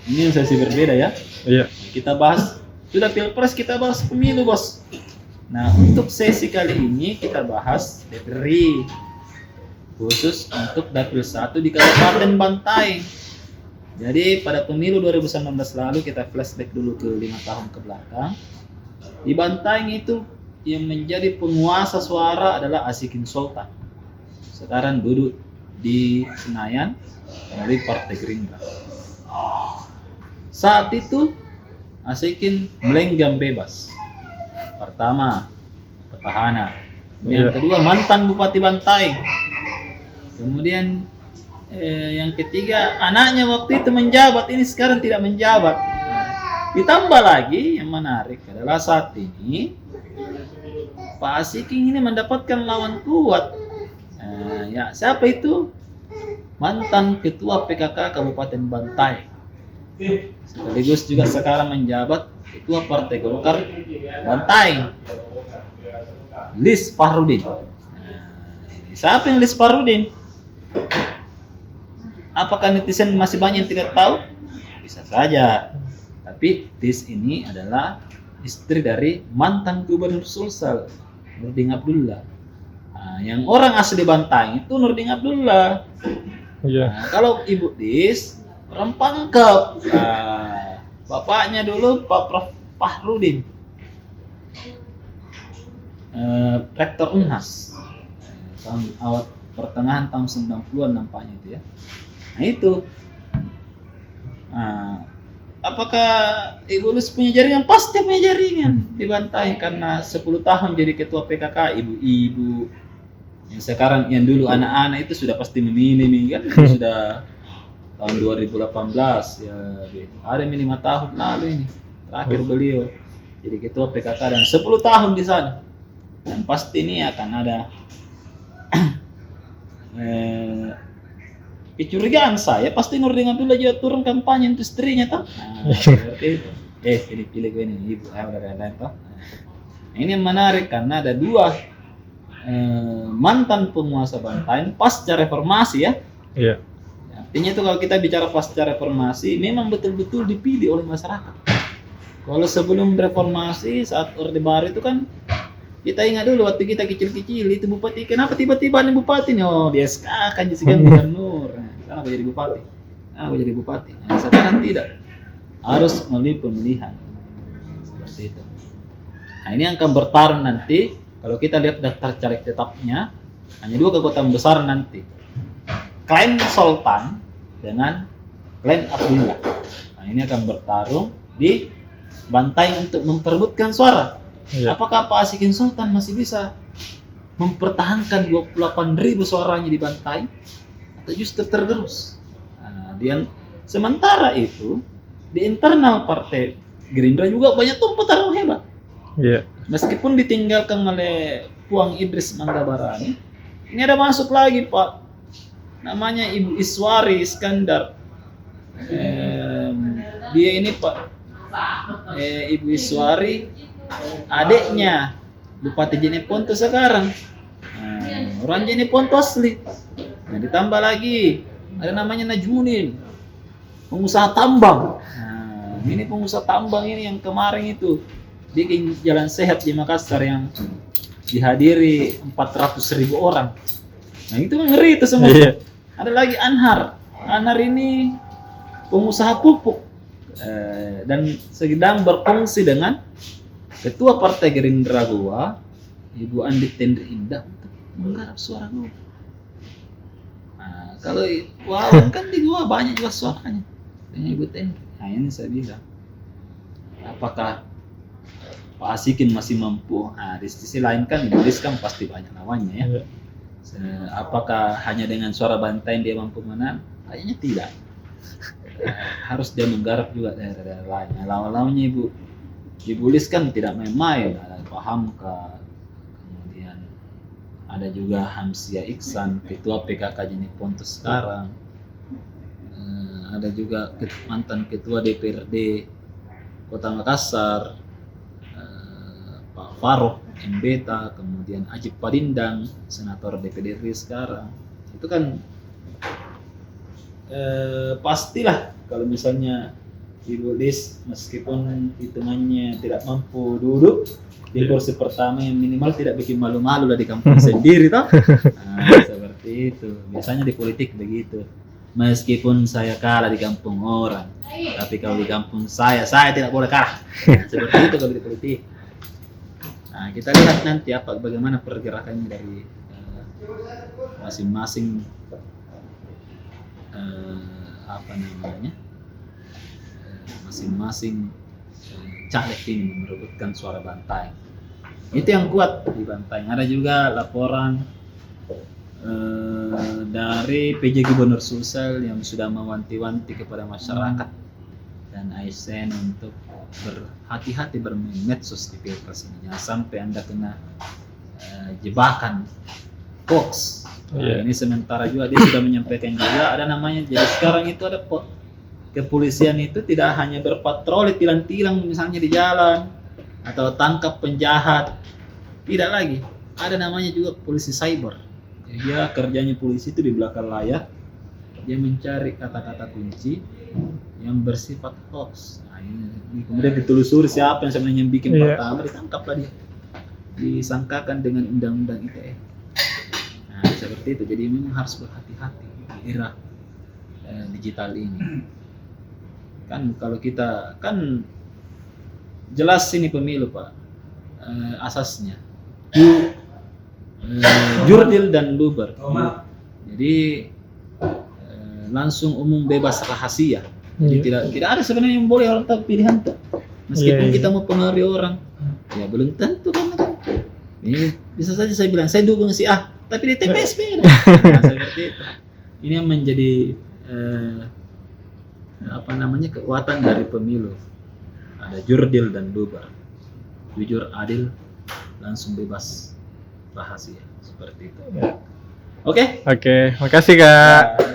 ini yang sesi berbeda ya. Iya. Kita bahas, sudah pilpres kita bahas pemilu bos. Nah untuk sesi kali ini kita bahas DPRI khusus untuk Dapil 1 di Kabupaten Bantaeng. Jadi pada pemilu 2019 lalu kita flashback dulu ke 5 tahun ke belakang. Di Bantaeng itu yang menjadi penguasa suara adalah Asikin Sultan. Sekarang duduk di Senayan dari Partai Gerindra. Saat itu Asikin melenggang bebas. Pertama, petahana. Yang kedua, mantan Bupati Bantaeng. Kemudian yang ketiga, anaknya waktu itu menjabat, ini sekarang tidak menjabat. Ditambah lagi yang menarik adalah saat ini Pak Asikin ini mendapatkan lawan kuat. Ya, siapa itu? Mantan Ketua PKK Kabupaten Bantaeng. Sekaligus juga sekarang menjabat Ketua Partai Golkar Bantaeng, Lis Fahrudin. Siapa yang Lis Fahrudin? Apakah netizen masih banyak yang tidak tahu? Bisa saja. Tapi Lis ini adalah istri dari mantan Gubernur Sulsel, Nurdin Abdullah. Yang orang asli Bantaeng itu Nurdin Abdullah. Iya. Kalau Ibu Lis orang Pangkep. Bapaknya dulu Pak Prof. Fahrudin, rektor Unhas. Tahun awal pertengahan tahun 90-an nampaknya itu ya. Nah itu. Apakah Ibu Lis punya jaringan? Pasti punya jaringan di Bantaeng karena 10 tahun jadi ketua PKK, ibu-ibu yang sekarang yang dulu anak-anak itu sudah pasti memilih kan sudah tahun 2018 ya, ada 5 tahun lalu ini terakhir beliau jadi ketua PKK dan 10 tahun di sana dan pasti ini akan ada kecurigaan saya pasti Nurdin Abdullah juga turun kampanye untuk istrinya toh. Seperti itu. Ini pilih gue ini ibu lain toh. Nah, ini yang menarik karena ada dua mantan penguasa Bantaeng pasca reformasi ya. Iya. Artinya itu kalau kita bicara pasca reformasi memang betul-betul dipilih oleh masyarakat. Kalau sebelum reformasi saat Orde Baru itu kan kita ingat dulu waktu kita kecil-kecil itu bupati kenapa tiba-tiba nih bupati nih dia kan jadi gubernur. Kenapa jadi bupati? Kenapa jadi bupati? Nah, sekarang tidak harus melalui pemilihan seperti itu. Nah ini yang akan bertarung nanti kalau kita lihat daftar caleg tetapnya hanya 2 kekuatan besar nanti. Klan Sultan dengan Klan Abdullah. Nah ini akan bertarung di Bantaeng untuk memperebutkan suara. Iya. Apakah Pak Asikin Sultan masih bisa mempertahankan 28.000 suaranya di Bantaeng atau justru tergerus? Nah, sementara itu di internal Partai Gerindra juga banyak tumpah tarung hebat. Iya. Meskipun ditinggalkan oleh Puang Idris Manggabarani, ini ada masuk lagi Pak, namanya Ibu Iswari Iskandar. Dia ini Pak, Ibu Iswari, adiknya Bupati Jeneponto sekarang. Orang Jeneponto asli. Nah, ditambah lagi ada namanya Najmuddin, pengusaha tambang. Nah, ini pengusaha tambang ini yang kemarin itu bikin jalan sehat di Makassar yang dihadiri 400.000 orang. Nah itu ngeri itu semua. Iya. Ada lagi Anhar. Anhar ini pengusaha pupuk dan sedang berfungsi dengan Ketua Partai Gerindra gua, Ibu Andi Tendri Indah untuk menggarap suara gua. Nah, kalau kan di gua banyak juga suaranya. Dengan Ibu Tendri. Nah ini saya bilang, apakah Pak Asikin masih mampu? Nah, di sisi lain kan Ibu Lis kan pasti banyak lawannya ya. Apakah hanya dengan suara Bantaeng dia mampu menang? Kayaknya tidak. Harus dia menggarap juga daerah-daerah lainnya. Lawan-lawannya Ibu Lis kan tidak main-main. Ada Pak Hamka, kemudian ada juga Hamsia Iksan, Ketua PKK Jeneponto sekarang. Ada juga mantan Ketua DPRD Kota Makassar, Pak Farouk Mbeta, kemudian Ajib Padindang, senator DPD RI sekarang. Itu kan pastilah kalau misalnya Ibu Lis meskipun hitungannya tidak mampu duduk di kursi pertama yang minimal tidak bikin malu-malu lah di kampung sendiri toh. Nah, seperti itu. Biasanya di politik begitu. Meskipun saya kalah di kampung orang, tapi kalau di kampung saya tidak boleh kalah. Nah, seperti itu kalau di politik. Nah, kita lihat nanti bagaimana pergerakannya dari masing-masing masing-masing caleg ini merebutkan suara Bantaeng. Itu yang kuat di Bantaeng. Ada juga laporan dari PJ Gubernur Sulsel yang sudah mewanti-wanti kepada masyarakat dan ASN untuk berhati-hati bermain medsos di Pilpres ini. Jangan sampai Anda kena jebakan hoax. Nah, ini sementara juga dia sudah menyampaikan juga ada namanya. Jadi sekarang itu ada kepolisian itu tidak hanya berpatroli tilang-tilang misalnya di jalan atau tangkap penjahat, tidak lagi. Ada namanya juga polisi cyber. Jadi dia kerjanya polisi itu di belakang layar, dia mencari kata-kata kunci yang bersifat hoax. Nah, ini kemudian ditelusuri siapa yang sebenarnya bikin pertama, ditangkaplah dia, disangkakan dengan undang-undang ITE. Nah, seperti itu. Jadi memang harus berhati-hati di era digital ini. Kan kalau kita kan jelas ini pemilu Pak, asasnya jurdil dan luber. Jadi langsung umum bebas rahasia. Jadi tidak ada sebenarnya yang boleh orang tahu pilihan tuh. Meskipun kita mau pengaruhi orang, ya belum tentu kan. Ini bisa saja saya bilang saya dukung si A, tapi di TPS beda. Nah, seperti itu. Ini yang menjadi kekuatan dari pemilu. Ada jurdil dan luber, jujur, adil, langsung bebas rahasia, seperti itu. Oke, makasih Kak.